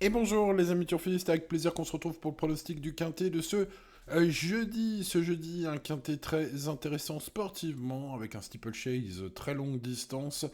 Et bonjour les amis turfistes, avec plaisir qu'on se retrouve pour le pronostic du quintet de ce jeudi. Ce jeudi, un quintet très intéressant sportivement, avec un steeplechase très longue distance.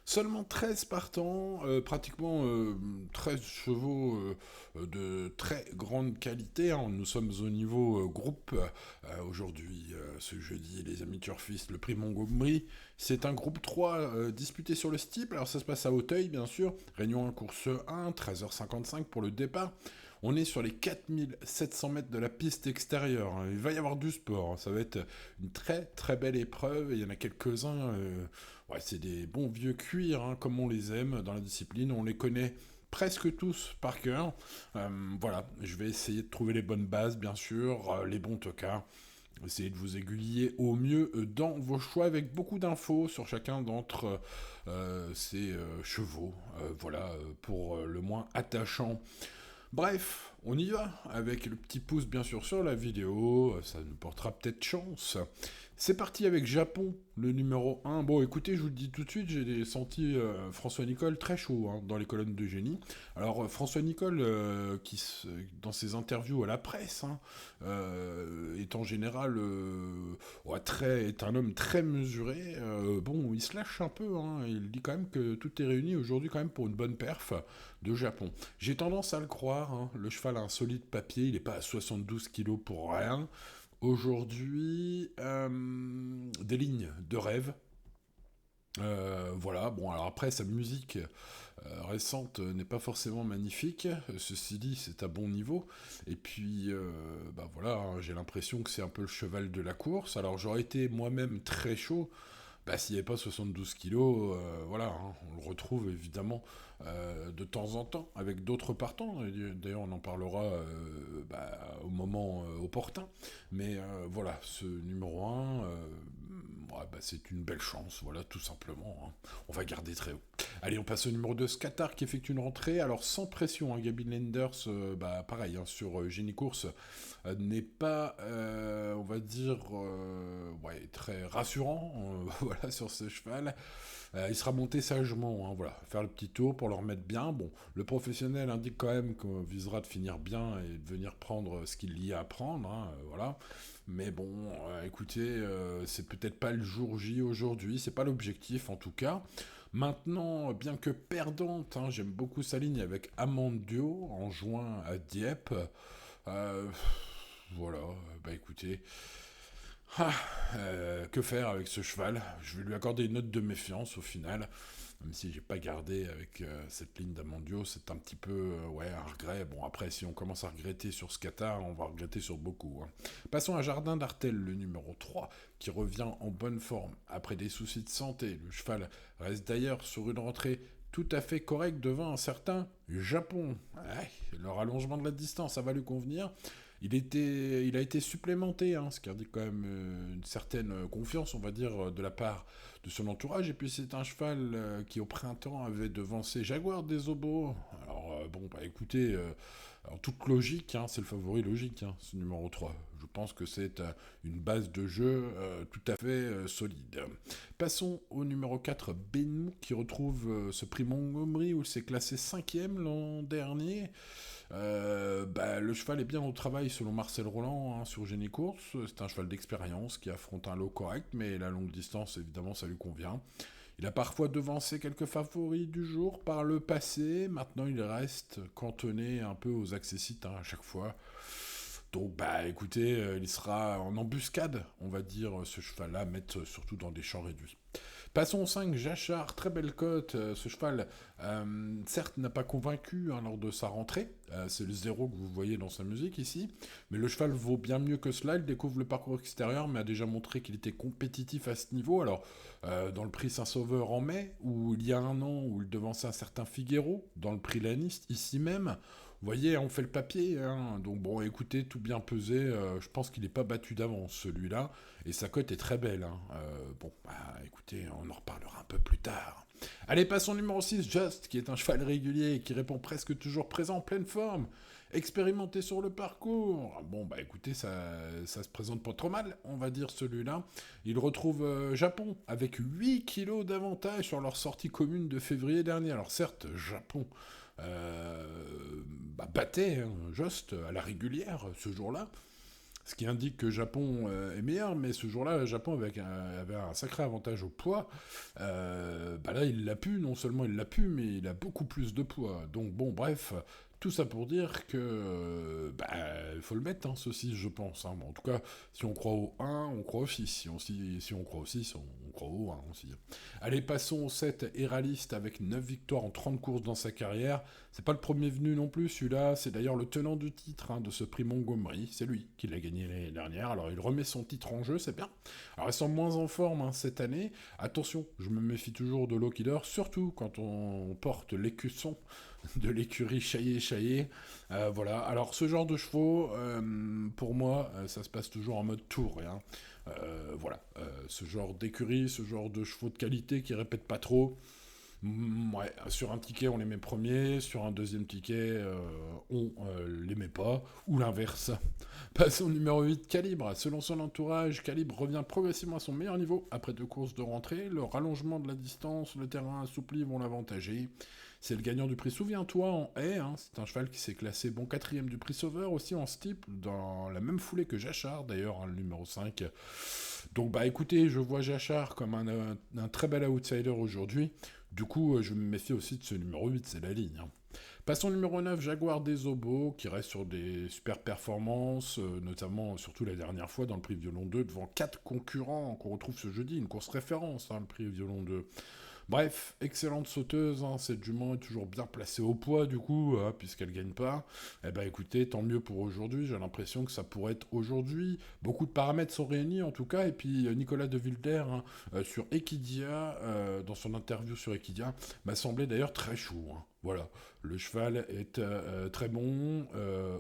Seulement 13 partants, pratiquement 13 chevaux de très grande qualité, hein. Nous sommes au niveau groupe. Aujourd'hui, ce jeudi, les amis turfistes, le prix Montgomery, c'est un groupe 3 disputé sur le steeple. Alors ça se passe à Auteuil, bien sûr. Réunion 1, course 1, 13h55 pour le départ. On est sur les 4700 mètres de la piste extérieure, hein. Il va y avoir du sport, hein. Ça va être une très très belle épreuve. Il y en a quelques-uns. Ouais, c'est des bons vieux cuirs, hein, comme on les aime dans la discipline. On les connaît presque tous par cœur. Voilà, je vais essayer de trouver les bonnes bases, bien sûr, les bons tocards. Essayer de vous aiguiller au mieux dans vos choix avec beaucoup d'infos sur chacun d'entre ces chevaux. Voilà, pour le moins attachant. Bref, on y va, avec le petit pouce bien sûr sur la vidéo, ça nous portera peut-être chance. C'est parti avec Japon, le numéro 1. Bon, écoutez, je vous le dis tout de suite, j'ai senti François Nicole très chaud, hein, dans les colonnes de génie. Alors, François Nicole, dans ses interviews à la presse, hein, est en général ouais, est un homme très mesuré. Bon, il se lâche un peu, hein, il dit quand même que tout est réuni aujourd'hui quand même pour une bonne perf de Japon. J'ai tendance à le croire, hein, le cheval a un solide papier, il n'est pas à 72 kilos pour rien. Aujourd'hui, des lignes de rêve. Voilà, bon alors après sa musique récente n'est pas forcément magnifique, ceci dit c'est à bon niveau, et puis bah voilà, hein, j'ai l'impression que c'est un peu le cheval de la course, alors j'aurais été moi-même très chaud, bah, s'il n'y avait pas 72 kilos, voilà, hein, on le retrouve évidemment de temps en temps avec d'autres partants. D'ailleurs, on en parlera bah, au moment opportun. Mais voilà, ce numéro 1, ouais, bah, c'est une belle chance, voilà, tout simplement, hein. On va garder très haut. Allez, on passe au numéro 2, Scatar qui effectue une rentrée. Alors, sans pression, hein, Gabi Lenders, bah, pareil, hein, sur Génie Course, n'est pas, on va dire, ouais, très rassurant, voilà, sur ce cheval. Il sera monté sagement, hein, voilà, faire le petit tour pour le remettre bien. Bon, le professionnel indique quand même qu'on visera de finir bien et de venir prendre ce qu'il y a à prendre, hein, voilà. Mais bon, écoutez, c'est peut-être pas le jour J aujourd'hui, c'est pas l'objectif en tout cas. Maintenant, bien que perdante, hein, j'aime beaucoup sa ligne avec Amandio en juin à Dieppe. Euh, voilà, bah écoutez, ah, que faire avec ce cheval? Je vais lui accorder une note de méfiance au final, même si j'ai pas gardé avec cette ligne d'Amandio, c'est un petit peu ouais, un regret. Bon, après, si on commence à regretter sur ce Qatar, on va regretter sur beaucoup, hein. Passons à Jardin d'Artel, le numéro 3, qui revient en bonne forme après des soucis de santé. Le cheval reste d'ailleurs sur une rentrée tout à fait correcte devant un certain Japon. Ouais, le rallongement de la distance, ça va lui convenir. Il a été supplémenté, hein, ce qui indique quand même une certaine confiance, on va dire, de la part de son entourage. Et puis c'est un cheval qui au printemps avait devancé Jaguar des Obos. Alors bon, bah écoutez, en toute logique, hein, c'est le favori logique, hein, ce numéro 3. Je pense que c'est une base de jeu tout à fait solide. Passons au numéro 4, Benmou, qui retrouve ce prix Montgomery où il s'est classé 5e l'an dernier. Bah, le cheval est bien au travail selon Marcel Roland, hein, sur Génie Course. C'est un cheval d'expérience qui affronte un lot correct, mais la longue distance, évidemment, ça lui convient. Il a parfois devancé quelques favoris du jour par le passé. Maintenant, il reste cantonné un peu aux accessites, hein, à chaque fois. Donc, bah écoutez, il sera en embuscade, on va dire, ce cheval-là, mettre surtout dans des champs réduits. Passons au 5, Jachard, très belle cote. Ce cheval, certes, n'a pas convaincu, hein, lors de sa rentrée. C'est le zéro que vous voyez dans sa musique ici. Mais le cheval vaut bien mieux que cela. Il découvre le parcours extérieur, mais a déjà montré qu'il était compétitif à ce niveau. Alors, dans le prix Saint-Sauveur en mai, où il y a un an, où il devançait un certain Figuero, dans le prix Laniste, ici même. Vous voyez, on fait le papier, hein. Donc bon, écoutez, tout bien pesé, je pense qu'il n'est pas battu d'avance, celui-là. Et sa cote est très belle, hein. Bon, bah écoutez, on en reparlera un peu plus tard. Allez, passons au numéro 6, Just, qui est un cheval régulier et qui répond presque toujours présent en pleine forme. Expérimenté sur le parcours. Bon, bah écoutez, ça se présente pas trop mal, on va dire celui-là. Il retrouve Japon avec 8 kilos d'avantage sur leur sortie commune de février dernier. Alors certes, Japon, euh, battait Jost à la régulière ce jour-là. Ce qui indique que Japon est meilleur, mais ce jour-là, Japon avait un sacré avantage au poids. Là, il l'a pu, non seulement il l'a pu, mais il a beaucoup plus de poids. Donc bon, bref, tout ça pour dire que il faut le mettre, ce 6, je pense. Bon, en tout cas, si on croit au 1, on croit au 6. Si on croit au 6, on croit au 1 aussi. Allez, passons au 7, Héraliste, avec 9 victoires en 30 courses dans sa carrière. C'est pas le premier venu non plus, celui-là. C'est d'ailleurs le tenant du titre de ce prix Montgomery. C'est lui qui l'a gagné l'année dernière. Alors il remet son titre en jeu, c'est bien. Alors il semble moins en forme cette année. Attention, je me méfie toujours de Lockheeder, surtout quand on porte l'écusson de l'écurie Chaillé. Voilà. Alors ce genre de chevaux, pour moi, ça se passe toujours en mode tour. Voilà. Ce genre d'écurie, ce genre de chevaux de qualité qui répètent pas trop. Ouais, sur un ticket, on les met premiers, sur un deuxième ticket, on les met pas, ou l'inverse. Passons au numéro 8, Calibre. Selon son entourage, Calibre revient progressivement à son meilleur niveau après 2 courses de rentrée. Le rallongement de la distance, le terrain assoupli vont l'avantager. C'est le gagnant du prix Souviens-toi en haie. C'est un cheval qui s'est classé bon 4ème du prix Sauveur, aussi en steeple, dans la même foulée que Jachard, d'ailleurs, le numéro 5. Donc, écoutez, je vois Jachard comme un très bel outsider aujourd'hui. Du coup, je me méfie aussi de ce numéro 8, c'est la ligne. Passons au numéro 9, Jaguar des Obos, qui reste sur des super performances, notamment, surtout la dernière fois, dans le prix Violon 2, devant 4 concurrents qu'on retrouve ce jeudi, une course référence, le prix Violon 2. Bref, excellente sauteuse, cette jument est toujours bien placée au poids du coup, puisqu'elle gagne pas. Écoutez, tant mieux pour aujourd'hui, j'ai l'impression que ça pourrait être aujourd'hui. Beaucoup de paramètres sont réunis en tout cas, et puis Nicolas de Wilder sur Equidia, dans son interview sur Equidia, m'a semblé d'ailleurs très chaud. Voilà, le cheval est très bon,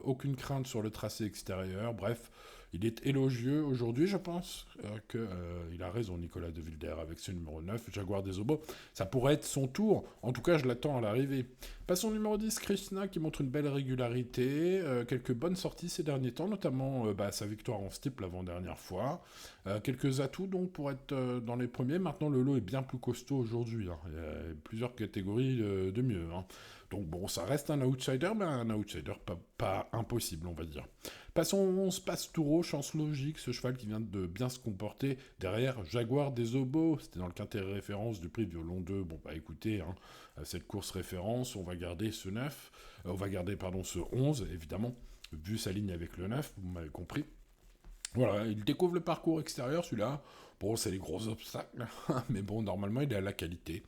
aucune crainte sur le tracé extérieur, bref. Il est élogieux aujourd'hui, je pense qu'il a raison, Nicolas de Wilder, avec ce numéro 9, Jaguar des Obos. Ça pourrait être son tour, en tout cas je l'attends à l'arrivée. Passons au numéro 10, Krishna, qui montre une belle régularité, quelques bonnes sorties ces derniers temps, notamment sa victoire en steeple l'avant-dernière fois. Quelques atouts donc pour être dans les premiers. Maintenant le lot est bien plus costaud aujourd'hui, il y a plusieurs catégories de mieux. Donc bon, ça reste un outsider, mais un outsider pas impossible, on va dire. Passons au 11, Passe Toureau, chance logique, ce cheval qui vient de bien se comporter derrière Jaguar des Obos. C'était dans le quintet référence du prix Violon 2. Bon, écoutez, cette course référence, on va garder ce 9, ce 11, évidemment, vu sa ligne avec le 9, vous m'avez compris. Voilà, il découvre le parcours extérieur, celui-là. Bon, c'est les gros obstacles, mais bon, normalement, il est à la qualité.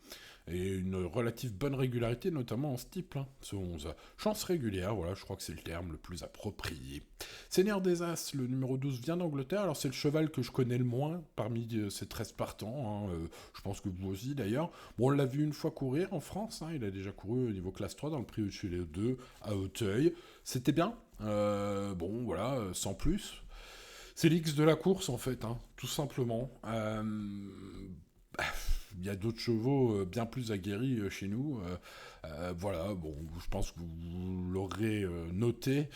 Et une relative bonne régularité, notamment en steeple, ce 11. Chance régulière, voilà, je crois que c'est le terme le plus approprié. Seigneur des As, le numéro 12, vient d'Angleterre. Alors, c'est le cheval que je connais le moins parmi ces 13 partants. Je pense que vous aussi, d'ailleurs. Bon, on l'a vu une fois courir en France. Il a déjà couru au niveau classe 3 dans le prix au-dessus les 2 à Auteuil. C'était bien. Bon, voilà, sans plus. C'est l'X de la course, en fait, tout simplement. Il y a d'autres chevaux bien plus aguerris chez nous. Voilà, bon, je pense que vous l'aurez noté.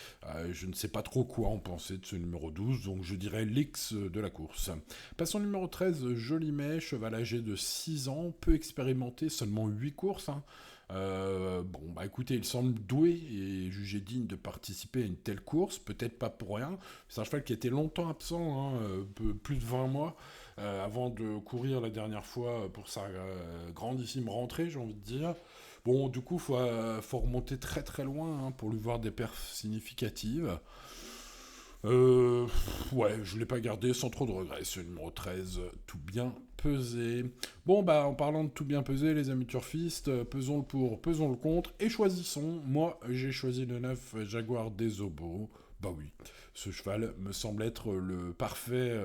Je ne sais pas trop quoi en penser de ce numéro 12, donc je dirais l'X de la course. Passons au numéro 13, Jolimet, cheval âgé de 6 ans, peu expérimenté, seulement 8 courses. Écoutez, il semble doué et jugé digne de participer à une telle course, peut-être pas pour rien. C'est un cheval qui était longtemps absent, plus de 20 mois, avant de courir la dernière fois pour sa grandissime rentrée, j'ai envie de dire. Bon, du coup, faut remonter très très loin pour lui voir des perfs significatives. Je l'ai pas gardé sans trop de regrets, ce numéro 13, tout bien pesé. Bon, en parlant de tout bien pesé, les amis turfistes, pesons le pour, pesons le contre, et choisissons. Moi, j'ai choisi le 9 Jaguar des Obos. Oui, ce cheval me semble être le parfait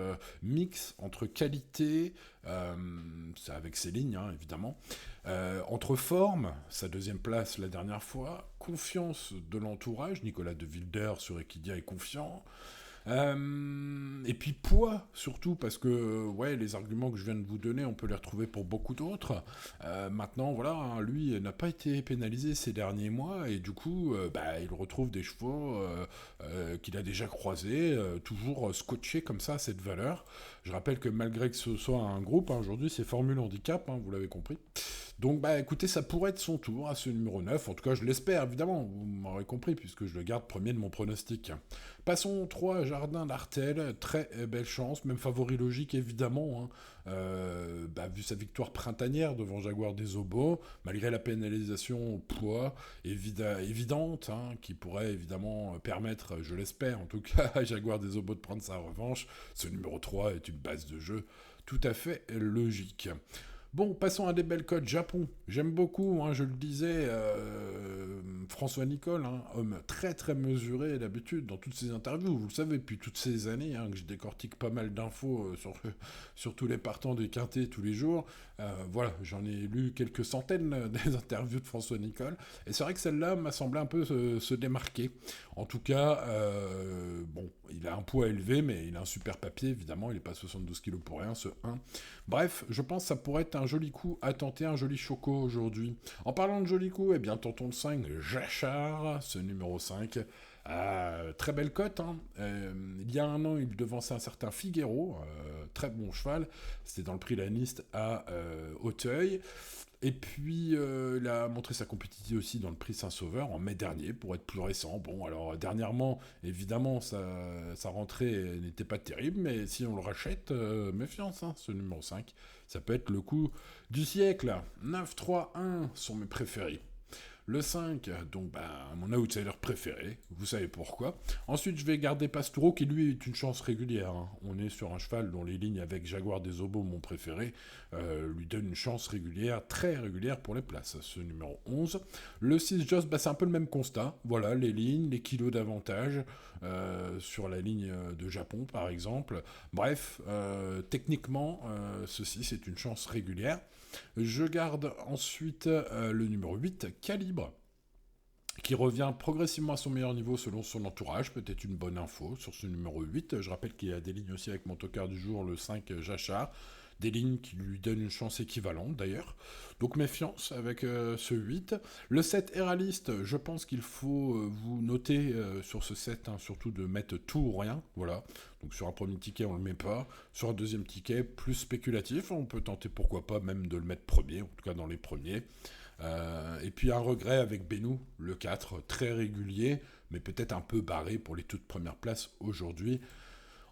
mix entre qualité, c'est avec ses lignes, évidemment, entre forme, sa deuxième place la dernière fois, confiance de l'entourage, Nicolas de Wilder sur Equidia est confiant, Et puis poids, surtout, parce que ouais, les arguments que je viens de vous donner, on peut les retrouver pour beaucoup d'autres. Maintenant, voilà, hein, lui n'a pas été pénalisé ces derniers mois, et du coup, il retrouve des chevaux qu'il a déjà croisés, toujours scotchés comme ça à cette valeur. Je rappelle que malgré que ce soit un groupe, hein, aujourd'hui c'est Formule Handicap, hein, vous l'avez compris. Donc, écoutez, ça pourrait être son tour à ce numéro 9. En tout cas, je l'espère, évidemment. Vous m'aurez compris, puisque je le garde premier de mon pronostic. Passons au 3, Jardin d'Artel. Très belle chance, même favori logique, évidemment. Hein. Vu sa victoire printanière devant Jaguar des Obos, malgré la pénalisation au poids évidente, hein, qui pourrait évidemment permettre, je l'espère en tout cas, à Jaguar des Obos de prendre sa revanche, ce numéro 3 est une base de jeu tout à fait logique. Bon, passons à des belles cotes Japon. J'aime beaucoup, hein, je le disais, François Nicole, hein, homme très très mesuré d'habitude dans toutes ses interviews. Vous le savez, depuis toutes ces années hein, que je décortique pas mal d'infos sur tous les partants des quintés tous les jours. Voilà, j'en ai lu quelques centaines des interviews de François Nicole. Et c'est vrai que celle-là m'a semblé un peu se démarquer. En tout cas, il a un poids élevé, mais il a un super papier, évidemment. Il n'est pas 72 kilos pour rien, ce 1. Bref, je pense que ça pourrait être un joli coup à tenter, un joli choco aujourd'hui. En parlant de joli coup, eh bien, tentons le 5, Jachard, ce numéro 5. Très belle cote. Hein. Il y a un an, il devançait un certain Figuero, très bon cheval. C'était dans le prix Laniste à Auteuil. Et puis, il a montré sa compétitivité aussi dans le prix Saint-Sauveur en mai dernier, pour être plus récent. Bon, alors, dernièrement, évidemment, sa rentrée n'était pas terrible, mais si on le rachète, méfiance, hein, ce numéro 5. Ça peut être le coup du siècle. 9-3-1 sont mes préférés. Le 5, donc mon outsider préféré, vous savez pourquoi. Ensuite, je vais garder Pastoureau, qui lui est une chance régulière. Hein. On est sur un cheval dont les lignes avec Jaguar des Obos, mon préféré, lui donne une chance régulière, très régulière pour les places. Ce numéro 11. Le 6, Joss, c'est un peu le même constat. Voilà, les lignes, les kilos d'avantage sur la ligne de Japon, par exemple. Bref, techniquement, ceci, c'est une chance régulière. Je garde ensuite le numéro 8, Calibre, qui revient progressivement à son meilleur niveau selon son entourage. Peut-être une bonne info sur ce numéro 8. Je rappelle qu'il y a des lignes aussi avec mon tocard du jour, le 5, Jachard. Des lignes qui lui donnent une chance équivalente d'ailleurs. Donc méfiance avec ce 8. Le 7 Héraliste, je pense qu'il faut vous noter sur ce 7, hein, surtout de mettre tout ou rien. Voilà. Donc sur un premier ticket, on ne le met pas. Sur un deuxième ticket, plus spéculatif, on peut tenter pourquoi pas même de le mettre premier, en tout cas dans les premiers. Et puis un regret avec Benou, le 4, très régulier, mais peut-être un peu barré pour les toutes premières places aujourd'hui.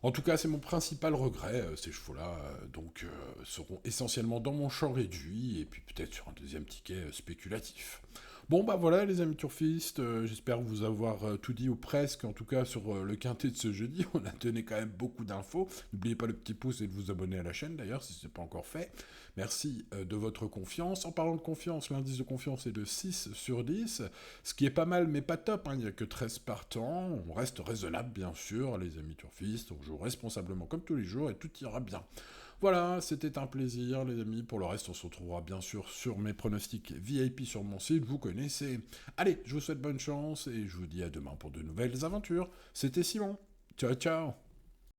En tout cas, c'est mon principal regret, ces chevaux-là, seront essentiellement dans mon champ réduit, et puis peut-être sur un deuxième ticket spéculatif. Bon, voilà, les amis turfistes, j'espère vous avoir tout dit, ou presque, en tout cas, sur le quintet de ce jeudi. On a donné quand même beaucoup d'infos. N'oubliez pas le petit pouce et de vous abonner à la chaîne, d'ailleurs, si ce n'est pas encore fait. Merci de votre confiance. En parlant de confiance, l'indice de confiance est de 6 sur 10, ce qui est pas mal, mais pas top, hein. Il n'y a que 13 partants. On reste raisonnable, bien sûr, les amis turfistes. On joue responsablement comme tous les jours, et tout ira bien. Voilà, c'était un plaisir les amis. Pour le reste, on se retrouvera bien sûr sur mes pronostics VIP sur mon site, vous connaissez. Allez, je vous souhaite bonne chance et je vous dis à demain pour de nouvelles aventures. C'était Simon. Ciao ciao.